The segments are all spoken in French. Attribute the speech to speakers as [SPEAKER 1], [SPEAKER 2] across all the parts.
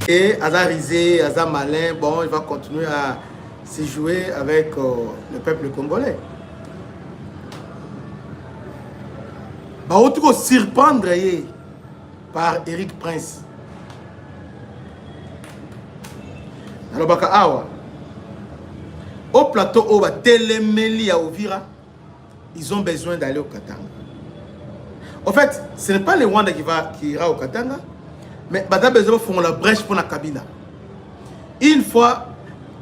[SPEAKER 1] Et Aza risé, Aza malin, bon, il va continuer à se jouer avec le peuple congolais. Bah, on va surprendre par Eric Prince. Alors, baka awa. Au plateau, au Téléméli à Ovira, ils ont besoin d'aller au Katanga. En fait, ce n'est pas le Rwanda qui ira au Katanga, mais ils ont besoin de faire la brèche pour la Kabila. Une fois,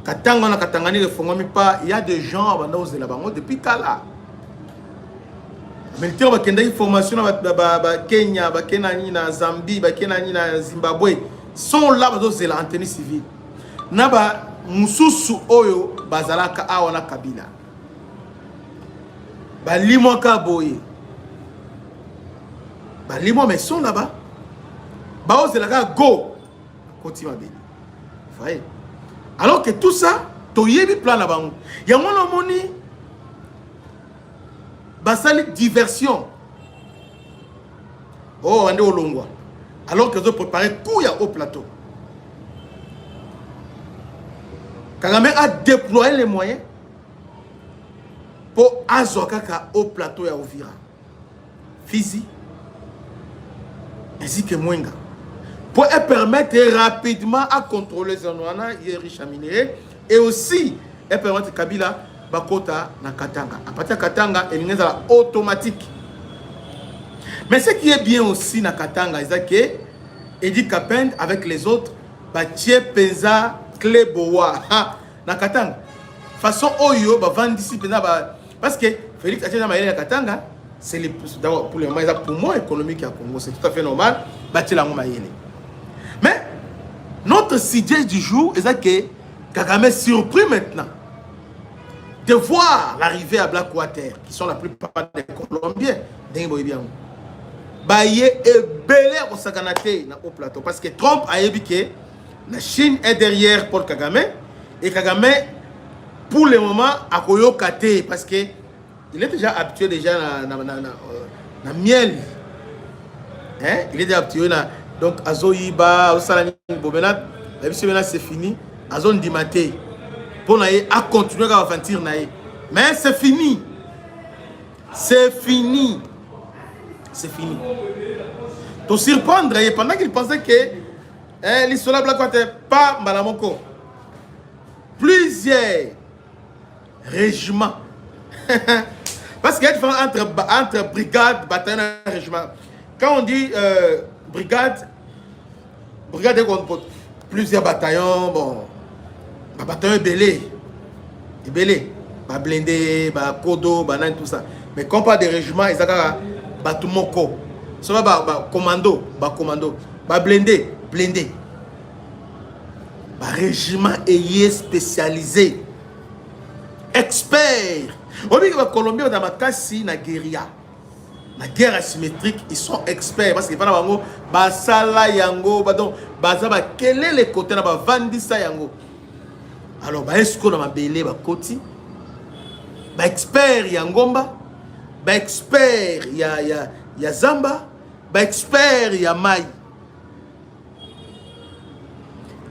[SPEAKER 1] Katanga, on a Katanga, il y a des gens qui sont depuis Kala. Militaire va kenda information na Kenya, ba Kenani na Zambie, ba Kenani na Zimbabwe sont là dans la antenne civile. Naba mususu oyo bazalaka awa na Kabila. Ba limo ka boye. Ba limo mais sont là-bas. Ba ozelaka go koti mabeli. Voyez. Alors que tout ça toyebi plan na bango. Ya mona moni basali diversion. Oh, on est au Longwa. Alors qu'ils ont préparé Kouya au plateau. Kagame a déployé les moyens pour Azokaka au plateau ya Ovira. Fizi, ainsi que Mwenga. Pour permettre rapidement à contrôler les endroits, les riches à minerais, et aussi permettre Kabila Bakota na Katanga. À partir de Katanga, il y a automatique. Mais ce qui est bien aussi na Katanga, c'est que Edi Kapend avec les autres, Batie Penza Kleboa na Katanga. Façon Oyo, Vandisi Penza, parce que Félix Atiena Maïle na Katanga, c'est d'abord pour le moment, pour moi économique à Congo, c'est tout à fait normal. Batie la Maïle. Mais notre sujet du jour, c'est que Kagame est surpris maintenant de voir l'arrivée à Blackwater, qui sont la plupart des Colombiens, Baye et belé au Saganate au plateau. Parce que Trump a dit que la Chine est derrière Paul Kagame. Et Kagame, pour le moment, a koyo kate. Parce que il est déjà habitué déjà na miel. Hein? Il est déjà habitué na. Donc, Azoïba, Osalani, Bobenat, c'est fini. Azon Dimate. Pour naïe à continuer à aventure naïe. Mais c'est fini. C'est fini. C'est fini. Te surprendre pendant qu'il pensait que l'histoire Blackwater pas Malamoko. Plusieurs régiments. Parce qu'il y a une différence entre brigade, bataillon et régiment. Quand on dit brigade est plusieurs bataillons, bon. Bataillon belé, blindé, kodo, banane, tout ça. Mais quand on parle des régiments, ils ont batumoko, ça va commando, blindé, régiment est spécialisé, expert. On dit que les Colombiens dans ma casse na guérilla, la guerre asymétrique, ils sont experts parce que pas na bango, basala yango, badon, bazaba quel est le côté na ba vandisa yango. Alors, est-ce qu'on a belé koti, expert ya ngomba, expert ya zamba, expert ya mai.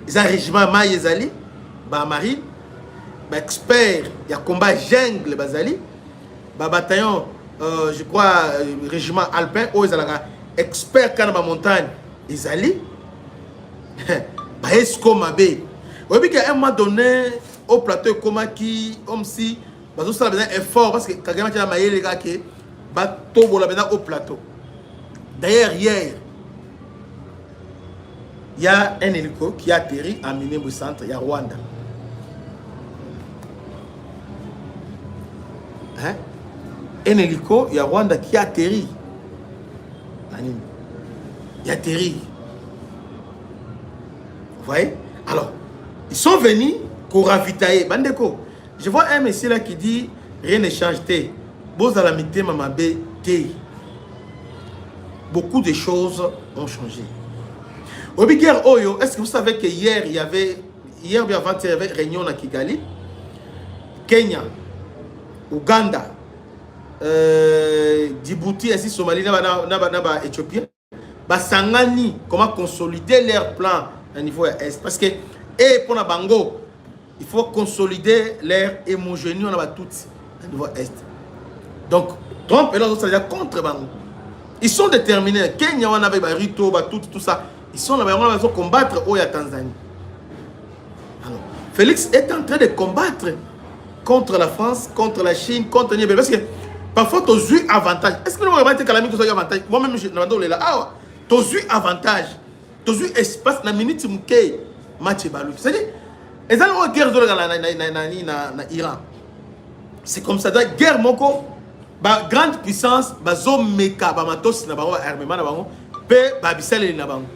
[SPEAKER 1] Ils ont un régiment mai ezali, marine, expert ya combat jungle bazali, bataillon, je crois régiment alpin, ils ont expert kanaba montagne ezali. Est-ce qu'on a belé? Oui, qu'à un moment donné, au plateau, comme si, ça a besoin d'effort, parce que Kagame a dit les gars qui bateau au plateau. D'ailleurs, hier, il y a un hélico qui a atterri à Minembwe Centre, il y a Rwanda. Hein? Un hélico, il y a Rwanda qui a atterri. Il a atterri. Vous voyez? Alors, ils sont venus pour ravitailler. Bandeko, je vois un monsieur là qui dit rien ne change. Beaucoup de choses ont changé. Obiguer Oyo, est-ce que vous savez que hier, il y avait réunion à Kigali, Kenya, Ouganda, Djibouti, Somalie, Éthiopie, Basangani, comment consolider leur plan au niveau est. Parce que, et pour la Bango, il faut consolider leur hémogénie, on a tout au niveau est. Donc, Trump et les autres, c'est contre Bango. Ils sont déterminés. Kenya, on avait Rito, tout ça. Ils sont là, on va combattre au Tanzanie. Alors, Félix est en train de combattre contre la France, contre la Chine, contre Niébé. Parce que parfois, tu as eu avantage. Est-ce que nous avons été calamité, tu as eu avantage? Moi-même, je suis là. Ah, tu as eu avantage. Tu as eu espace dans la minute où tu as match balou. C'est-à-dire, ils ont une guerre dans l'Iran. C'est comme ça. La guerre, mon corps. Ba grande puissance bazo meka ba matos na bango armement na bango pe ba bisale na bango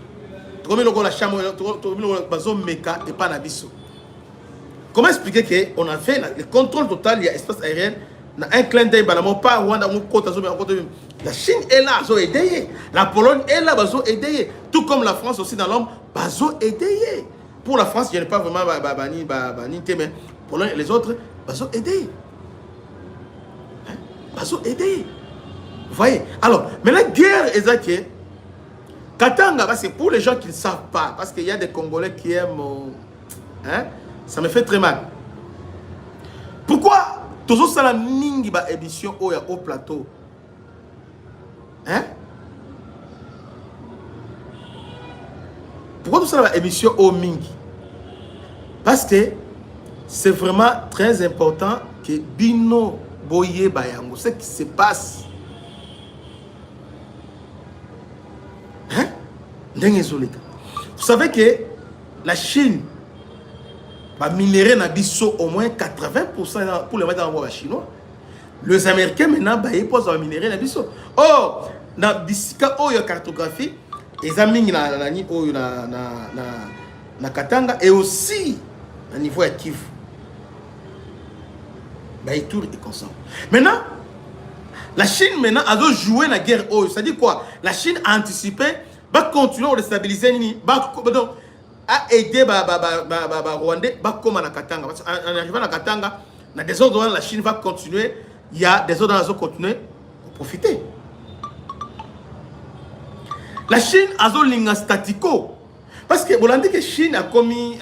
[SPEAKER 1] comme le la chambre bazo meka et pas na biso. Comment expliquer que on a fait le contrôle total il y a espace aérien na un clin d'œil banamo pas Rwanda mon côté la Chine est là bazo aider la Pologne est là bazo aider tout comme la France aussi dans l'homme bazo aider. Pour la France il n'y a pas vraiment bani mais Pologne et les autres bazo aider. Bazo aider. Vous voyez? Alors, mais la guerre est que Katanga, c'est pour les gens qui ne savent pas, parce qu'il y a des Congolais qui aiment. Hein? Ça me fait très mal. Pourquoi toujours ça la mingi ba émission au plateau? Hein? Pourquoi tout ça la émission au mingi? Parce que c'est vraiment très important que Bino Boye Bayango, ce qui se passe. Hein? Vous savez que la Chine va minérer na biso au moins 80% pour les mettre dans le chinois. Les Américains maintenant ils posent à minérer na biso. Oh, na bisika oyo cartographie, les amis na Katanga et aussi au niveau de Kivu. Tour et consent. Maintenant, la Chine maintenant a joué la guerre. Ça dit quoi? La Chine a anticipé, va continuer à déstabiliser, a aider Rwandais, va comme à Katanga. En arrivant à Katanga, dans des ordres la Chine va continuer. Il y a des ordres qui vont continuer pour profiter. La Chine a un statico. Parce que vous l'avez dit que la Chine a commis,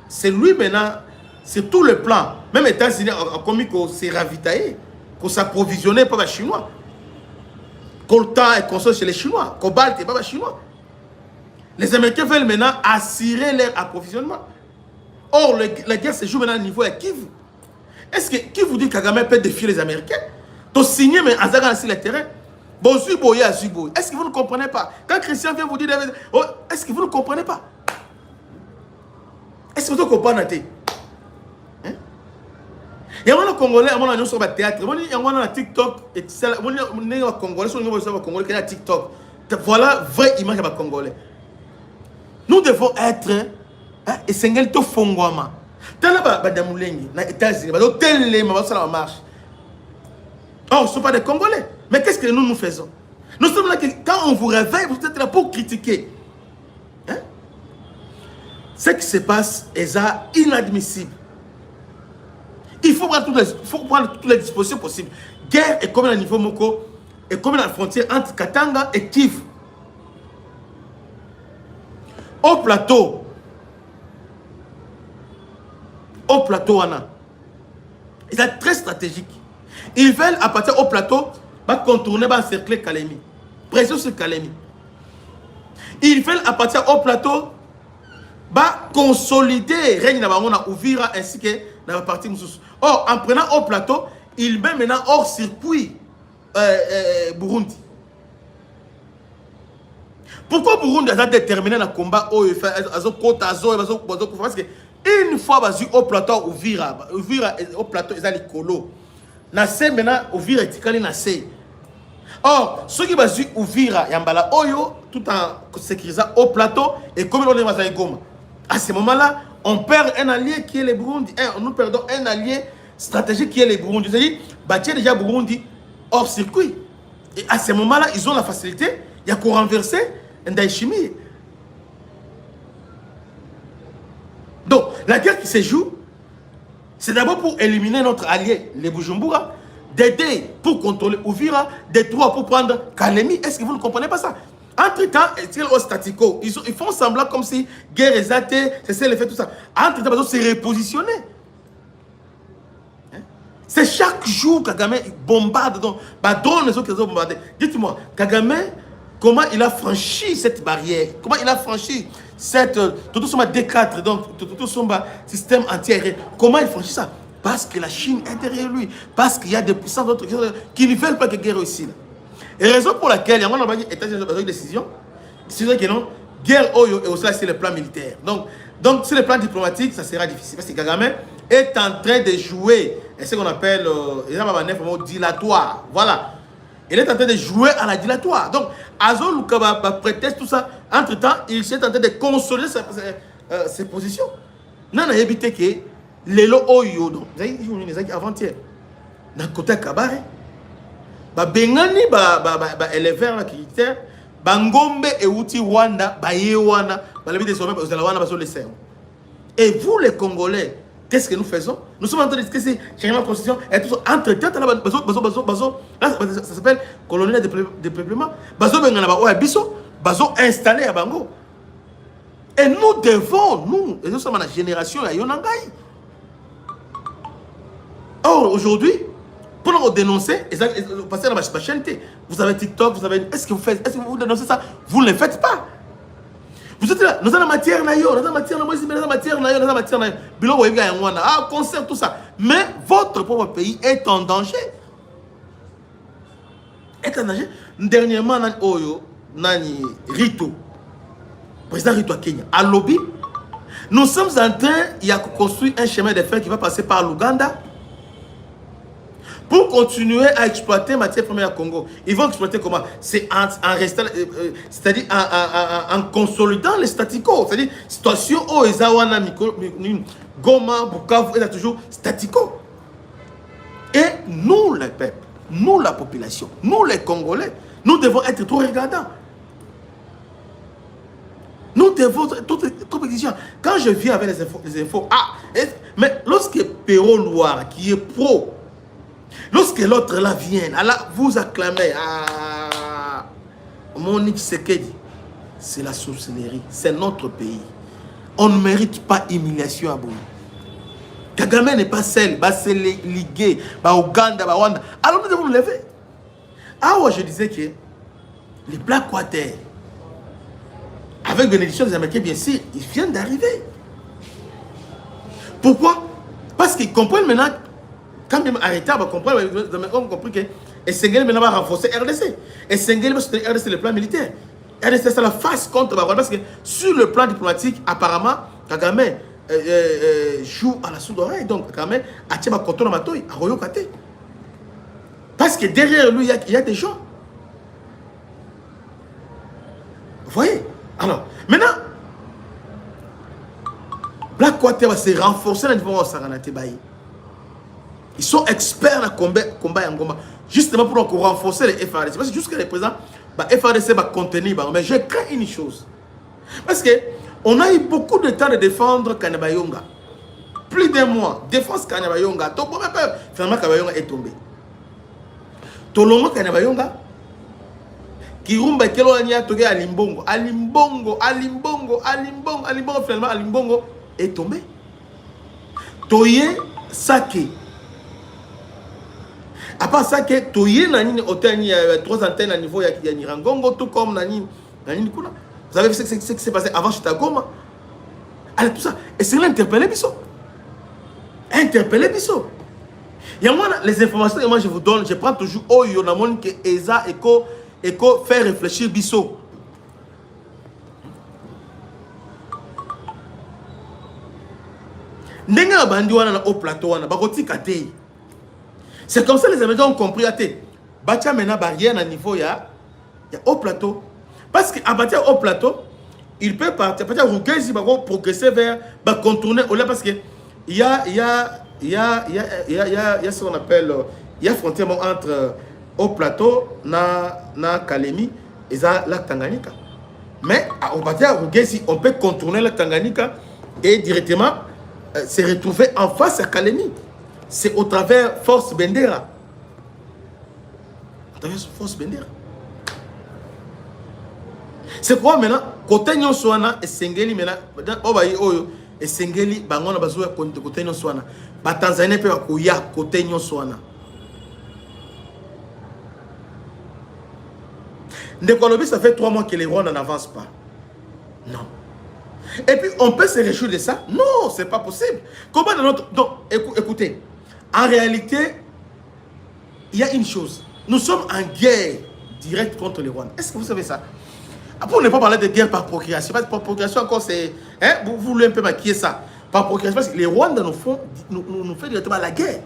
[SPEAKER 1] c'est lui maintenant. C'est tout le plan. Même les États-Unis ont commis qu'on s'est ravitaillé, qu'on s'approvisionnait par les Chinois. Coltan est consommé chez les Chinois. Cobalt n'est pas les Chinois. Les Américains veulent maintenant assurer leur approvisionnement. Or, la guerre se joue maintenant au niveau de Kivu. Est-ce que qui vous dit que Kagame peut défier les Américains? Tu signes, mais en Zagan sur le terrain. Bon, Zuboye à Zuboye. Est-ce que vous ne comprenez pas? Quand Christian vient vous dire, oh, est-ce que vous ne comprenez pas? Est-ce que vous comprenez? Il y a un Congolais, il y a un théâtre, il y a un TikTok, il y a un Congolais qui a TikTok. Voilà la vraie image de Congolais. Nous devons être, et c'est un peu fongouama. Tant que nous sommes aux États-Unis, ça marche. Oh, ce ne sont pas des Congolais. Mais qu'est-ce que nous faisons? Nous sommes là, quand on vous réveille, vous êtes là pour critiquer. Hein? Ce qui se passe est inadmissible. Il faut prendre toutes les dispositions possibles. Guerre est comme à niveau Moko, et comme la frontière entre Katanga et Kivu. Au plateau, Anna, c'est très stratégique. Ils veulent, à partir au plateau, contourner, encercler Kalemi. Pression sur Kalemi. Ils veulent, à partir au plateau, consolider règne na Uvira ainsi que dans la partie Moussous. Or, en prenant au plateau, il met maintenant hors circuit Burundi. Pourquoi Burundi a déterminé le combat parce que une fois au plateau Uvira au plateau ils ont les colos. Nase maintenant Uvira est calé nase. Or, ceux qui basent Uvira yambala oyo tout en sécurisant au plateau et comme on est dans Goma. À ce moment-là, on perd un allié qui est le Burundi. Nous perdons un allié stratégique qui est le Burundi. C'est-à-dire, bâtir déjà Burundi hors circuit. Et à ce moment-là, ils ont la facilité, il y a qu'à renverser Ndaïchimi. Donc, la guerre qui se joue, c'est d'abord pour éliminer notre allié, les Bujumbura, d'aider pour contrôler Uvira, de trois pour prendre Kalemi. Est-ce que vous ne comprenez pas ça? Entre-temps, c'est au statico. Ils font semblant comme si guerre exatée, c'est le fait tout ça. Entre-temps, ils se repositionner. C'est chaque jour Kagame bombarde, donc, drone les autres qui ont bombardé. Dites-moi, Kagame, comment il a franchi cette barrière? Comment il a franchi cette tout son D4, donc tout son système anti-aérien? Comment il franchit ça? Parce que la Chine est derrière lui, parce qu'il y a des puissances d'autres qui ne veulent pas que la guerre réussisse. Et raison pour laquelle il y a un États-Unis qui décision, c'est que non, guerre Oyo et aussi c'est le plan militaire. Donc sur le plan diplomatique, ça sera difficile parce que Kagame est en train de jouer ce qu'on appelle dilatoire. Voilà. Il est en train de jouer à la dilatoire. Donc, Azol Lukaba prétexte tout ça. Entre-temps, il est en train de consolider ses positions. Non, on a évité que les lots Oyo, avant-hier, dans le côté Kabare, Bengani, éleveur, militaire, Bangombe et Outi Wanda, Bayewana, et vous les Congolais, qu'est-ce que nous faisons? Nous sommes en train de discuter changement de constitution et tout ça. Entre-temps, ça s'appelle colonie de dépeuplement. Bazo installé à Bango. Et nous devons, nous sommes la génération à Yonangai. Or, aujourd'hui, pour nous dénoncer, passer dans ma chaîne, vous avez TikTok, vous avez. Est-ce que vous dénoncez ça? Vous ne le faites pas. Vous êtes là, nous avons la matière, nous avons la matière, nous avons la matière, nous avons la matière, concert, tout ça. Mais votre propre pays est en danger. Est en danger. Dernièrement, Rito, président Rito à Kenya, à Lobby, nous sommes en train de construire un chemin de fer qui va passer par l'Ouganda pour continuer à exploiter matière première à Congo. Ils vont exploiter comment? C'est en restant, c'est-à-dire en consolidant les statico. C'est-à-dire, situation où Ezawana, Goma, Bukavu, est toujours statico. Et nous, les peuples, nous, la population, nous, les Congolais, nous devons être trop regardants. Nous devons être trop exigeants. Quand je viens avec les infos, mais lorsque Péro Loire, qui est pro, lorsque l'autre là vient, là, vous acclamez, Monique Sekedi, c'est la sorcellerie, c'est notre pays. On ne mérite pas humiliation à Bouna. Kagame n'est pas seul, c'est ligué, Ouganda, Rwanda. Alors nous devons nous lever. Je disais que les Black Water, avec bénédiction des Américains, bien sûr, ils viennent d'arriver. Pourquoi? Parce qu'ils comprennent maintenant. Quand même arrêté, on comprend que Essengeli maintenant va renforcer RDC. Essengeli va soutenir RDC le plan militaire. RDC c'est la face contre Rwanda parce que sur le plan diplomatique, apparemment, Kagame joue à la sourde oreille. Donc Kagame a tiré ma coton à Matoy, à Royo Kate. Parce que derrière lui, il y a des gens. Vous voyez? Alors, maintenant, Blackwater va se renforcer dans le niveau de Saranate Baye. Ils sont experts dans le combat en Goma. Justement pour renforcer les FARDC. Parce que jusqu'à présent, les FARDC va contenir. Mais je crains une chose. Parce qu'on a eu beaucoup de temps de défendre Kanyabayonga. Plus d'un mois. Défense Kanyabayonga. Finalement, Kanyabayonga est tombé. Tolongo Kanyabayonga. Kirumba Keloania Toge Alimbongo. Alimbongo. Finalement, Alimbongo est tombé. Toye Sake. À part ça, que Toye Nani hôtel, il y a 3 antennes à niveau, il y a Nirangongo, tout comme Nani Kuna. Vous avez vu ce qui s'est passé avant Chitagoma? Allez, tout ça. Et c'est l'interpellé Bisso. Interpellé Bisso. Il y a moi, les informations que moi je vous donne, je prends toujours Oyo, Namon, que Eza, Eko, faire réfléchir Bisso. N'enga bandi wana au plateau wana, bakoti kate. C'est comme ça les Américains ont compris. Batia maintenant barrière à niveau, il y a au plateau. Parce qu'à partir au plateau, il peut partir, progresser vers, contourner, parce qu'il y a ce qu'on appelle, il y a frontière entre au plateau, na Kalemi, et la Tanganyika. Mais au partir on peut contourner la Tanganyika et directement se retrouver en face à Kalemi. C'est au travers Force Bendera. Au travers Force Bendera. C'est quoi maintenant? Côté Nyonswana et Sengeli maintenant, Obaye Oyo et Sengeli, Bangona Bazoua côté Nyonswana. Ba Tanzanie peut Koya côté Nyonswana. Ndekolobi, ça fait 3 mois que les Rwandais n'avancent pas. Non. Et puis on peut se réjouir de ça? Non, c'est pas possible. Comment dans notre. Donc, écoutez, en réalité, il y a une chose. Nous sommes en guerre directe contre les Rwandais. Est-ce que vous savez ça? Après, on ne peut pas parler de guerre par procuration. Parce que par procuration, encore, c'est. Hein, vous voulez un peu maquiller ça. Par procuration, parce que les Rwandais nous font directement la guerre.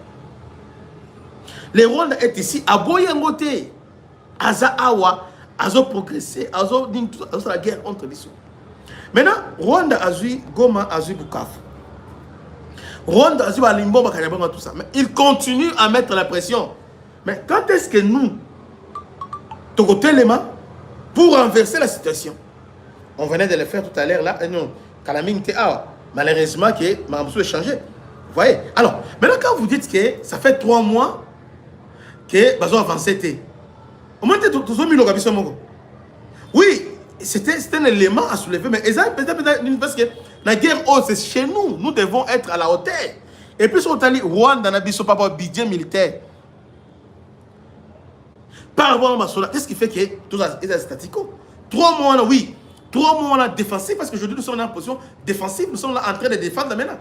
[SPEAKER 1] Les Rwandais est ici, à Boyangote, à Zaawa, à Zo progresser, à Zo la guerre entre les sous. Maintenant, Rwanda a vu Goma, a vu Bukavu. Rwanda a vu Balimbo, Bakanyabonga, tout ça. Mais ils continuent à mettre la pression. Mais quand est-ce que nous, Togoté Lema, pour renverser la situation, on venait de le faire tout à l'heure là, et non, Kalamine Théa, malheureusement, que Mamsou est changé. Vous voyez? Alors, maintenant, quand vous dites que ça fait 3 mois que Bazo avancé, au moins, tout le monde. Oui, c'était un élément à soulever, mais peut-être parce que la guerre, c'est chez nous. Nous devons être à la hauteur. Et puis, si on a dit Rwanda n'a pas de budget militaire. Par rapport à cela, qu'est-ce qui fait que tout ça est statique? 3 mois, oui. 3 mois défensifs, parce qu'aujourd'hui, nous sommes en position défensive. Nous sommes là en train de défendre maintenant.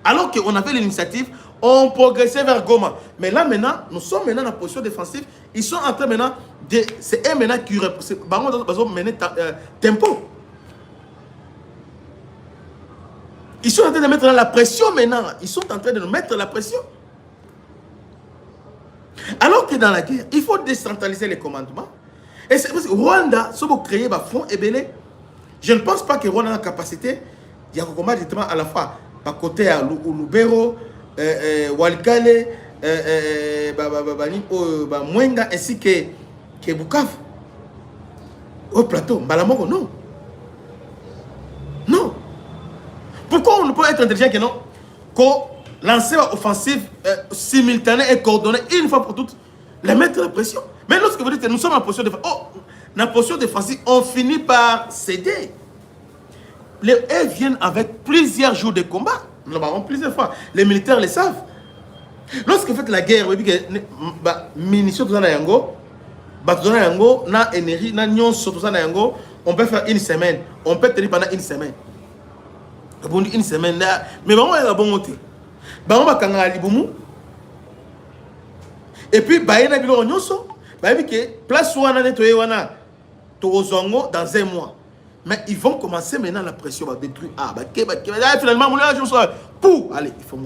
[SPEAKER 1] Alors qu'on avait l'initiative, on progressait vers Goma. Mais là, maintenant, nous sommes maintenant en position défensive. Ils sont en train maintenant de. C'est eux maintenant qui mener tempo. Ils sont en train de mettre la pression maintenant. Ils sont en train de nous mettre la pression. Alors que dans la guerre, il faut décentraliser les commandements. Et c'est parce que Rwanda, si vous créez un front ébélé, je ne pense pas que Rwanda a la capacité, il y a un combat directement à la fois, par côté à Lubero, Walikale, Mwenga, ainsi que Bukavu. Au plateau, Mbalamongo, non. Non. Pourquoi on ne peut être intelligent que non? Qu'on lance une offensive simultanée et coordonnée une fois pour toutes, les mettre la pression. Mais lorsque vous dites que nous sommes en position défensive, la position défensive, on finit par céder. Elles viennent avec plusieurs jours de combat. Nous l'avons plusieurs fois. Les militaires le savent. Lorsque vous faites la guerre, vous dites que munitions, tout ça, na énergie, na nyonso, tout ça, on peut faire une semaine. On peut tenir pendant une semaine. Une semaine, mais vraiment, il y a bon côté. Et puis, il y a des nyonso. Place wana nettoyer wana tozongo dans 1 mois. Mais ils vont commencer maintenant la pression va détruire. Finalement mon âge pour allez, il faut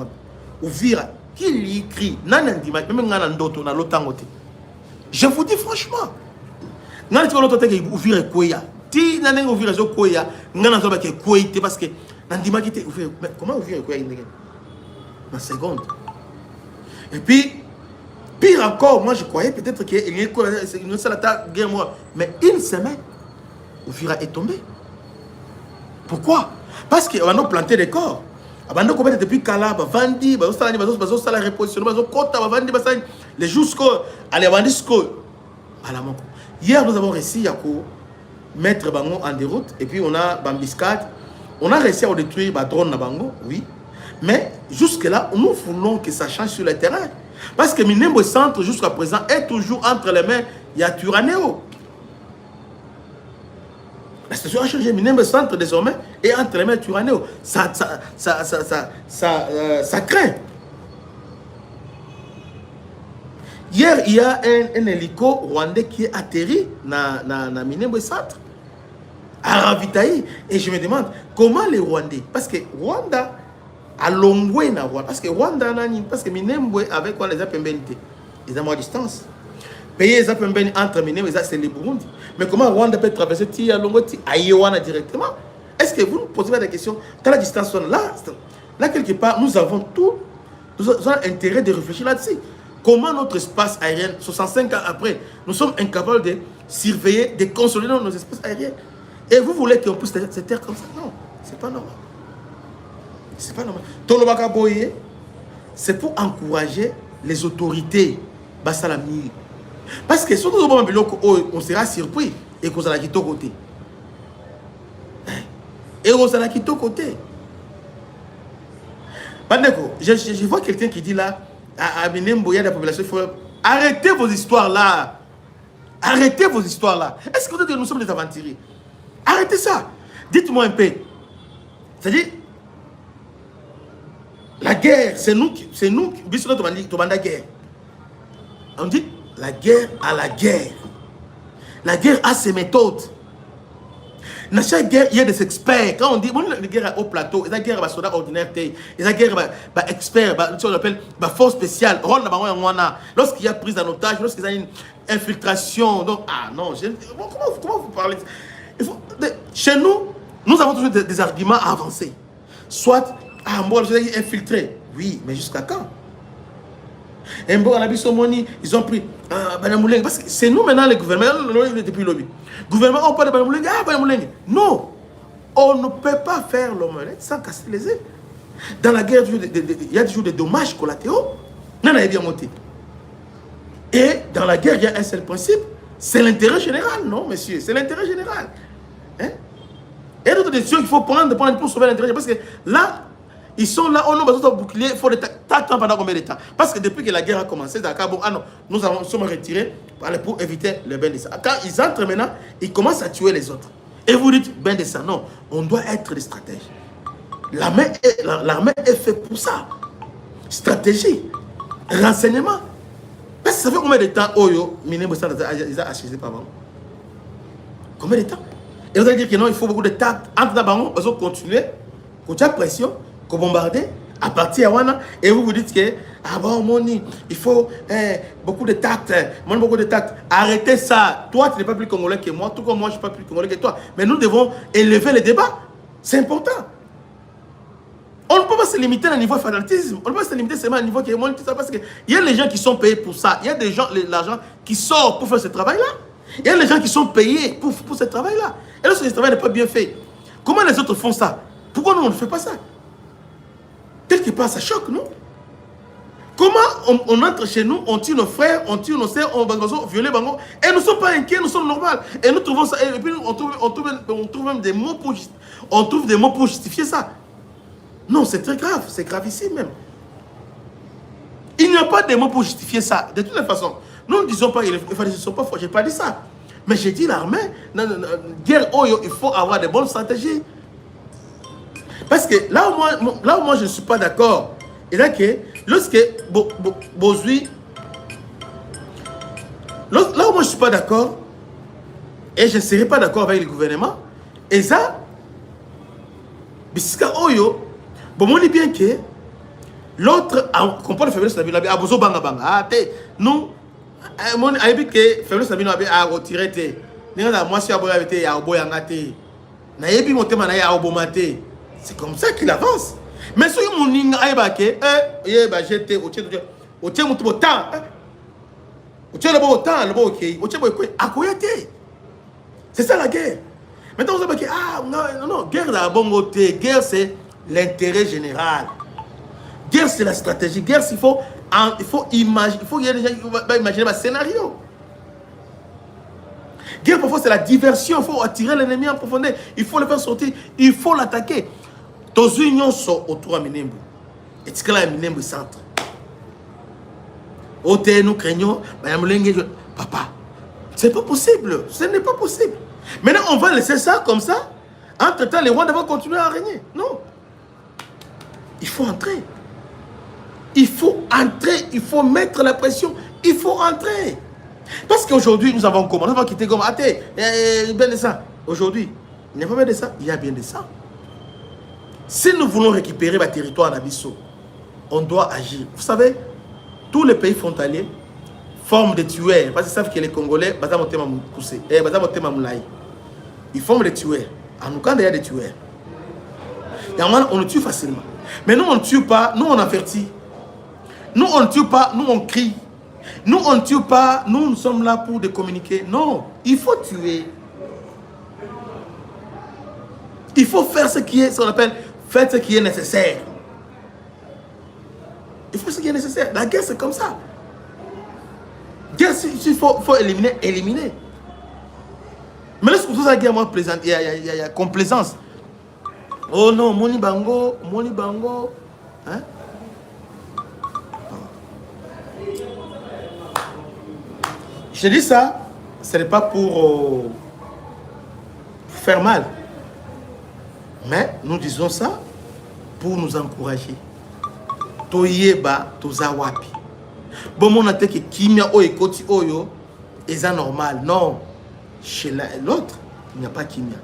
[SPEAKER 1] ouvrir qui écrit nanandi même ngana ndoto na lotangote. Je vous dis franchement. Ngana tu loto teke ouvrir koya. Ti nanenga ouvrir zo koya ngana zo ba ke koite parce que nandima qui te ouvrir. Comment ouvrir koya ndenge? En seconde. Et puis pire encore, moi je croyais peut-être qu'il y a une seule guerre, mais une semaine, Ouvira est tombé. Pourquoi? Parce qu'on a planté des corps. Depuis Kala, Vandi, la reposition, les jusqu'au. Hier, nous avons réussi à mettre Bango en déroute, et puis on a Bambiscade. On a réussi à détruire drone Bango, oui. Mais jusque-là, nous voulons que ça change sur le terrain. Parce que Minembo Centre, jusqu'à présent, est toujours entre les mains, il y a Turaneo. La situation a changé. Minembo Centre, désormais, est entre les mains de Turaneo. Ça craint. Hier, il y a un hélico rwandais qui est atterri dans Minembo Centre, à Ravitaï. Et je me demande, comment les Rwandais, parce que Rwanda, à Longwe, parce que Rwanda, parce que Minembwe avec quoi les Apembénités, ils ont à distance. Payer les Apembénités entre Minembwe, c'est le Burundi. Mais comment Rwanda peut traverser Tia Longwe, Aïwana directement? Est-ce que vous nous posez la question, dans la distance là, quelque part, nous avons intérêt de réfléchir là-dessus. Comment notre espace aérien, 65 ans après, nous sommes incapables de surveiller, de consolider nos espaces aériens? Et vous voulez qu'on puisse se taire comme ça? Non, c'est pas normal. C'est pas normal. Tolobaka Boye, c'est pour encourager les autorités. Basalami. Parce que si on sera surpris et qu'on a quitté côté. Et aux Alakito côté. Je vois quelqu'un qui dit là, à Minembo, il y a des populations, arrêtez vos histoires là. Arrêtez vos histoires là. Est-ce que vous dites que nous sommes des aventuriers? Arrêtez ça. Dites-moi un peu. C'est-à-dire, la guerre, c'est nous qui demandons la guerre. On dit, la guerre à la guerre. La guerre a ses méthodes. Dans chaque guerre, il y a des experts. Quand on dit, bon, la guerre au plateau, la guerre à soldat ordinaire, la guerre à expert, ce qu'on appelle force spéciale. Lorsqu'il y a prise en otage, lorsqu'il y a une infiltration. Donc, ah non, comment vous parlez? Chez nous, nous avons toujours des arguments à avancer. Soit, ah, moi, je suis infiltré. Oui, mais jusqu'à quand? Et bon, ils ont pris Banyamulenge. Parce que c'est nous maintenant, les gouvernements, depuis le lobby. Gouvernement, on parle de Banyamulenge. Ah, Banyamulenge. Non, on ne peut pas faire l'omelette sans casser les œufs. Dans la guerre, il y a toujours des dommages collatéraux. Non, on a bien monté. Et dans la guerre, il y a un seul principe. C'est l'intérêt général, non, monsieur? C'est l'intérêt général. Hein? Et d'autres décisions qu'il faut prendre pour sauver l'intérêt général. Parce que là, ils sont là, on a besoin de bouclier, il faut t'attendre pendant combien de temps? Parce que depuis que la guerre a commencé, d'accord, bon, ah non, nous sommes retirés pour éviter le bain de sang. Quand ils entrent maintenant, ils commencent à tuer les autres. Et vous dites, bain de sang, non, on doit être des stratèges. L'armée est faite pour ça. Stratégie, renseignement. Parce que ça fait combien de temps, Oyo, Minembo, ils ont acheté par an? Combien de temps? Et vous allez dire que non, il faut beaucoup de tact. Entre d'abord, ils ont continué, la pression, qu'on bombarder, à partir de Wana, et vous vous dites que, ah bon, Moni, il faut beaucoup de tact, beaucoup de tact. Arrêtez ça. Toi, tu n'es pas plus congolais que moi, tout comme moi, je ne suis pas plus congolais que toi. Mais nous devons élever le débat. C'est important. On ne peut pas se limiter à un niveau de fanatisme. On ne peut pas se limiter seulement à un niveau qui est moins tout ça, parce qu'il y a les gens qui sont payés pour ça. Il y a des gens, l'argent qui sort pour faire ce travail-là. Il y a les gens qui sont payés pour ce travail-là. Et lorsque ce travail n'est pas bien fait, comment les autres font ça? Pourquoi nous, on ne fait pas ça? Quelque part, ça choque, non? Comment on entre chez nous, on tue nos frères, on tue nos sœurs, on viole Bango, et nous ne sommes pas inquiets, nous sommes normaux. Et nous trouvons ça, et puis on trouve même des mots pour justifier ça. Non, c'est très grave, c'est gravissime même. Il n'y a pas de mots pour justifier ça. De toutes les façons, nous ne disons pas, ils ne sont pas forts, je n'ai pas dit ça. Mais j'ai dit l'armée, guerre, il faut avoir de bonnes stratégies. Parce que là où moi je ne suis pas d'accord, et là que lorsque Bozui, là où moi je ne suis pas d'accord, et je ne serai pas d'accord avec le gouvernement, et ça, Bissika Oyo, bon, on dit bien que l'autre, comprend le faiblesse de la vie, à Bozo Banga Banga, ah, nous, on a dit que faiblesse de la vie a retiré, moi si Aboya avait été à Oboyangate, n'a pas monté à Obomate. C'est comme ça qu'il avance. Mais si on a dit que j'étais au tien de temps, c'est ça la guerre. Maintenant, on a dit ah non, guerre la bonne côté, guerre c'est l'intérêt général. Guerre c'est la stratégie. Guerre il faut imaginer, il y a des gens qui vont imaginer un scénario. Guerre parfois c'est la diversion, il faut attirer l'ennemi en profondeur, il faut le faire sortir, il faut l'attaquer. Tous les unions sont autour de Minembo. Et c'est là Minembo centre. Nous craignons, papa, c'est pas possible, ce n'est pas possible. Maintenant, on va laisser ça comme ça. Entre-temps, les Rwandais vont continuer à régner. Non. Il faut entrer. Il faut entrer, il faut mettre la pression, il faut entrer. Parce qu'aujourd'hui, nous avons commencé, nous avons quitté Goma. Bien de ça. Aujourd'hui, il n'y a pas bien de ça, il y a bien de ça. Si nous voulons récupérer le territoire d'Abisso, on doit agir. Vous savez, tous les pays frontaliers forment des tueurs. Parce qu'ils savent que les Congolais, ils forment des tueurs. En nous, quand il y a des tueurs, on le tue facilement. Mais nous, on ne tue pas, nous, on avertit. Nous, on ne tue pas, nous, on crie. Nous, on ne tue pas, nous sommes là pour communiquer. Non, il faut tuer. Il faut faire ce qui est, ce qu'on appelle, faire ce qui est nécessaire. Il faut ce qui est nécessaire. La guerre, c'est comme ça. Guerre, s'il faut éliminer, éliminer. Mais lorsque vous avez la guerre, moi, il y a complaisance. Oh non, Moni Bango. Hein? Je dis ça, ce n'est pas pour faire mal. Mais nous disons ça pour nous encourager. Toyeba, tozawapi. Bon, mon attaque qui kimia o ekoti oyo, est normal. Non. Chez l'autre, il n'y a pas kimia.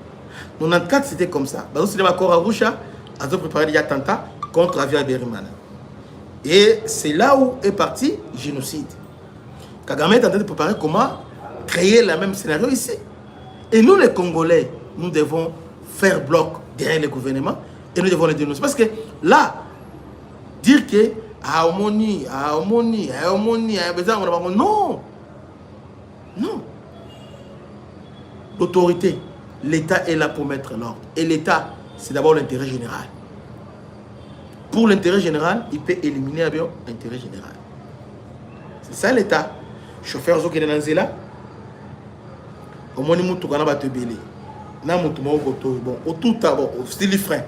[SPEAKER 1] 94, c'était comme ça. Bah, aussi, d'accord à Roucha, a préparé des attentats contre Avia Berimana. Et c'est là où est parti le génocide. Kagame est en train de préparer comment créer le même scénario ici. Et nous, les Congolais, nous devons faire bloc derrière le gouvernement et nous devons les dénoncer. Parce que là, dire que non. Non. L'autorité, l'État est là pour mettre l'ordre. Et l'État, c'est d'abord l'intérêt général. Pour l'intérêt général, il peut éliminer l'intérêt général. C'est ça l'État. Chauffeur qui est dans Zela, au moins il y a des belé. Na mutumo ko bon au tout bon style frein.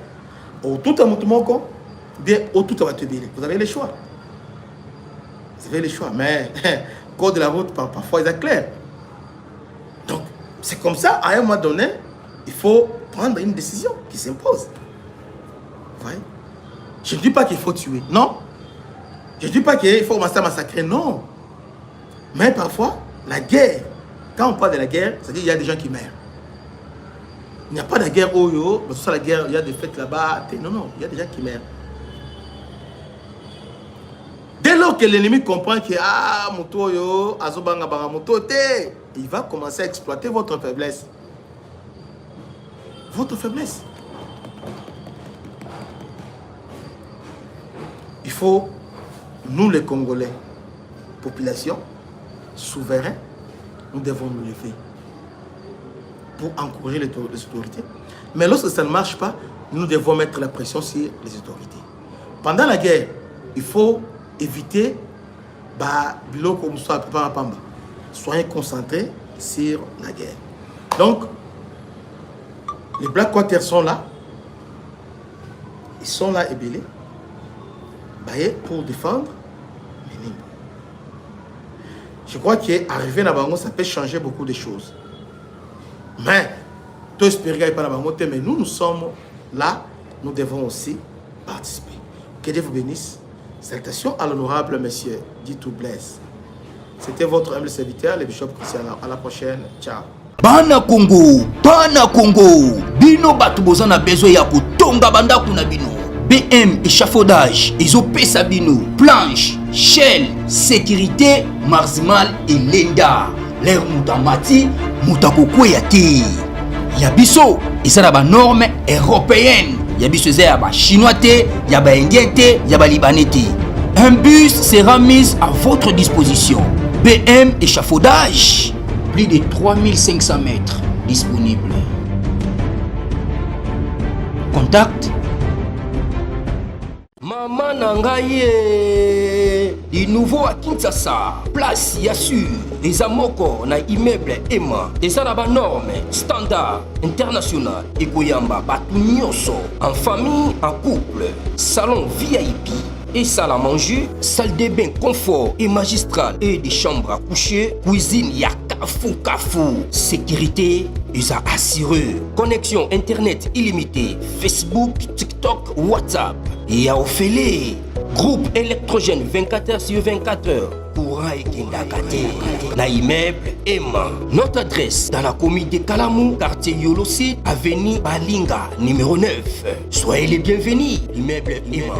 [SPEAKER 1] Au tout mutumo ko bien au tout va te belé. Vous avez le choix. Vous avez le choix, mais code de la route parfois il est clair. Donc c'est comme ça, à un moment donné, il faut prendre une décision qui s'impose. Vous voyez? Je ne dis pas qu'il faut tuer, non. Je ne dis pas qu'il faut massacrer, non. Mais parfois, la guerre, quand on parle de la guerre, c'est-à-dire qu'il y a des gens qui meurent. Il n'y a pas de guerre au yo, mais sur la guerre, il y a des fêtes là-bas. Non, non, il y a des gens qui meurent. Dès lors que l'ennemi comprend que moto yo, azobanga banga moto te, il va commencer à exploiter votre faiblesse. Votre faiblesse. Il faut, nous les Congolais, population, souverains, nous devons nous lever pour encourager les autorités. Mais lorsque ça ne marche pas, nous devons mettre la pression sur les autorités. Pendant la guerre, il faut éviter soyez concentrés sur la guerre. Donc, les Black Quakers sont là. Ils sont là ébélés pour défendre les Nimba. Je crois qu'arriver à Bango, ça peut changer beaucoup de choses. Mais, mais nous sommes là, nous devons aussi participer. Que Dieu vous bénisse. Salutations à l'honorable monsieur Ditou Blaise. C'était votre humble serviteur, le bishop Christian. À la prochaine. Ciao.
[SPEAKER 2] Bana Congo, bino batu bozana besoin ya kutonga banda kuna bino. BM échafaudage, Isopesa bino, planche, shell, sécurité, marzimal et lenda. L'air mutamati, mutakokwe yati. Yabiso, isana ba norme européenne. Yabiso ya ba chinois te, ya ba indien te, ya ba libanais te. Un bus sera mis à votre disposition. BM échafaudage, plus de 3500 mètres disponibles. Contact Maman Nangaye, du nouveau à Kinshasa, place Yassur, des amoko na immeuble Emma, des arabes normes, standard, international, et Koyamba, Batunyoso, en famille, en couple, salon VIP, et salle à manger, salle de bain confort et magistral, et des chambres à coucher, cuisine Kafou, sécurité, ils ont assuré. Connexion internet illimitée, Facebook, TikTok, WhatsApp. Et à Ophélie, groupe électrogène 24h/24h. Courant et Kindakate. La immeuble Emma. Notre adresse dans la commune de Kalamou, quartier Yolosi, avenue Balinga, numéro 9. Soyez les bienvenus. Immeuble Emma.